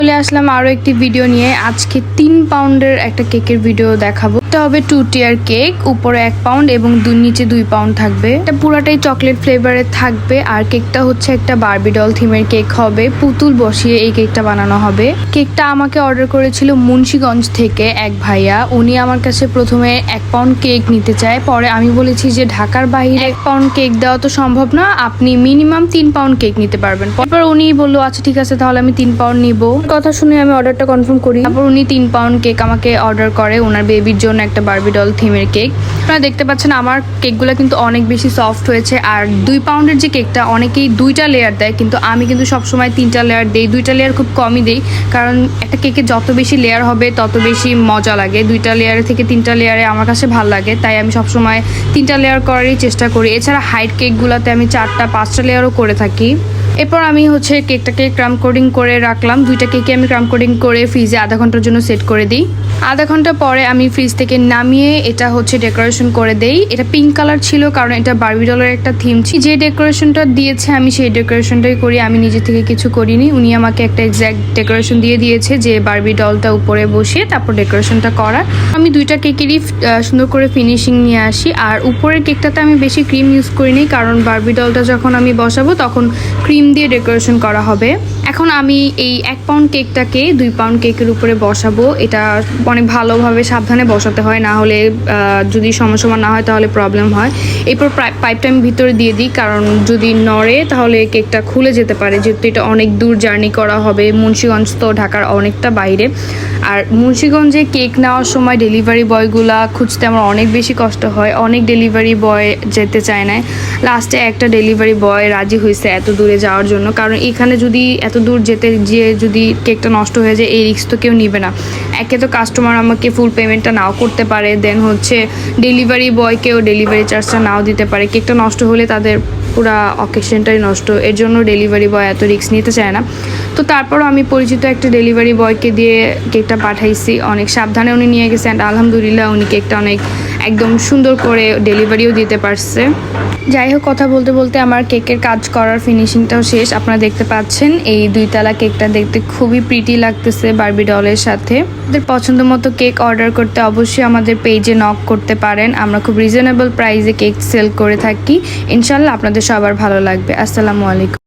চলে আসলাম আরো একটি ভিডিও নিয়ে। আজকে 3 পাউন্ডের একটা কেকের ভিডিও দেখাবো। এটা হবে 2 টিয়ার কেক, উপরে 1 পাউন্ড এবং নিচে 2 পাউন্ড থাকবে। এটা পুরাটাই চকলেট ফ্লেভারে থাকবে। আর কেকটা হচ্ছে একটা বারবি ডল থিমের কেক হবে, পুতুল বসিয়ে এই কেকটা বানানো হবে। কেকটা আমাকে অর্ডার করেছিল মুন্সিগঞ্জ থেকে এক ভাইয়া। উনি আমার কাছে প্রথমে 1 পাউন্ড কেক নিতে চায়, পরে আমি বলেছি যে ঢাকার বাইরে 1 পাউন্ড কেক দেওয়া তো সম্ভব না, আপনি মিনিমাম 3 পাউন্ড কেক নিতে পারবেন। তারপর উনি বললো আচ্ছা ঠিক আছে, তাহলে আমি 3 পাউন্ড নিব। কথা শুনে আমি অর্ডারটা কনফার্ম করি। তারপর উনি 3 পাউন্ড কেক আমাকে অর্ডার করে, ওনার বেবির জন্য একটা বারবি ডল থিমের কেক। আপনারা দেখতে পাচ্ছেন আমার কেকগুলো কিন্তু অনেক বেশি সফট হয়েছে। আর 2 পাউন্ডের যে কেকটা অনেকেই 2টা লেয়ার দেয়, কিন্তু আমি কিন্তু সবসময় 3টা লেয়ার দেই। 2টা লেয়ার খুব কমই দেই, কারণ একটা কেকে যত বেশি লেয়ার হবে তত বেশি মজা লাগে। 2টা লেয়ারে থেকে 3টা লেয়ারে আমার কাছে ভালো লাগে, তাই আমি সবসময় 3টা লেয়ার করারই চেষ্টা করি। এছাড়া হাইট কেকগুলোতে আমি 4টা 5টা লেয়ারও করে থাকি। এরপর আমি হচ্ছে কেকটাকে ক্রাম কোডিং করে রাখলাম। 2টা কেকে আমি ক্রাম কোডিং করে ফ্রিজে আধা ঘন্টার জন্য সেট করে দিই। আধা ঘন্টা পরে আমি ফ্রিজ থেকে নামিয়ে এটা হচ্ছে ডেকোরেশন করে দেই। এটা পিঙ্ক কালার ছিল, কারণ এটা বারবি ডলের একটা থিম ছিল। যে ডেকোরেশনটা দিয়েছে আমি সেই ডেকোরেশনটাই করি, আমি নিজে থেকে কিছু করিনি। উনি আমাকে একটা এক্স্যাক্ট ডেকোরেশন দিয়ে দিয়েছে যে বারবি ডলটা উপরে বসিয়ে তারপর ডেকোরেশনটা করা। আমি 2টা কেকেরই সুন্দর করে ফিনিশিং নিয়ে আসি। আর উপরের কেকটাতে আমি বেশি ক্রিম ইউজ করিনি, কারণ বারবি ডলটা যখন আমি বসাবো তখন ক্রিম দিয়ে ডেকোরেশন করা হবে। এখন আমি এই 1 পাউন্ড কেকটাকে 2 পাউন্ড কেকের উপরে বসাবো। এটা অনেক ভালোভাবে সাবধানে বসাতে হয়, না হলে যদি সমান না হয় তাহলে প্রবলেম হয়। এরপর পাইপটা আমি ভিতরে দিয়ে দিই, কারণ যদি নড়ে তাহলে কেকটা খুলে যেতে পারে, যেহেতু এটা অনেক দূর জার্নি করা হবে। মুন্সিগঞ্জ তো ঢাকার অনেকটা বাইরে। আর মুন্সিগঞ্জে কেক নেওয়ার সময় ডেলিভারি বয়গুলা খুঁজতে আমার অনেক বেশি কষ্ট হয়। অনেক ডেলিভারি বয় যেতে চায় না। লাস্টে একটা ডেলিভারি বয় রাজি হয়েছে এত দূরে যাওয়ার জন্য, কারণ এখানে যদি এত দূর যেতে গিয়ে যদি কেকটা নষ্ট হয়ে যায় এই রিস্ক তো কেউ নিবে না। একে তো কাস্টমার আমাকে ফুল পেমেন্টটা নাও করতে পারে, দেন হচ্ছে ডেলিভারি বয়কেও ডেলিভারি চার্জটা নাও দিতে পারে। কেকটা নষ্ট হলে তাদের পুরা অকেশনটাই নষ্ট। এর জন্য ডেলিভারি বয় এত রিস্ক নিতে চায় না। তো তারপরও আমি পরিচিত একটা ডেলিভারি বয়কে দিয়ে কেকটা পাঠাইছি। অনেক সাবধানে উনি নিয়ে গেছে, অ্যান্ড আলহামদুলিল্লাহ উনি কেকটা অনেক একদম সুন্দর করে ডেলিভারিও দিতে পারছে। যাই হোক, কথা বলতে বলতে আমার কেকের কাজ করার ফিনিশিংটাও শেষ। আপনারা দেখতে পাচ্ছেন এই 2 তলা কেকটা দেখতে খুবই প্রিটি লাগতেছে বারবি ডলের সাথে। আপনাদের পছন্দ মতো কেক অর্ডার করতে অবশ্যই আমাদের পেজে নক করতে পারেন। আমরা খুব রিজনেবল প্রাইসে কেক সেল করে থাকি। ইনশাল্লাহ আপনাদের সবার ভালো লাগবে। আসসালামু আলাইকুম।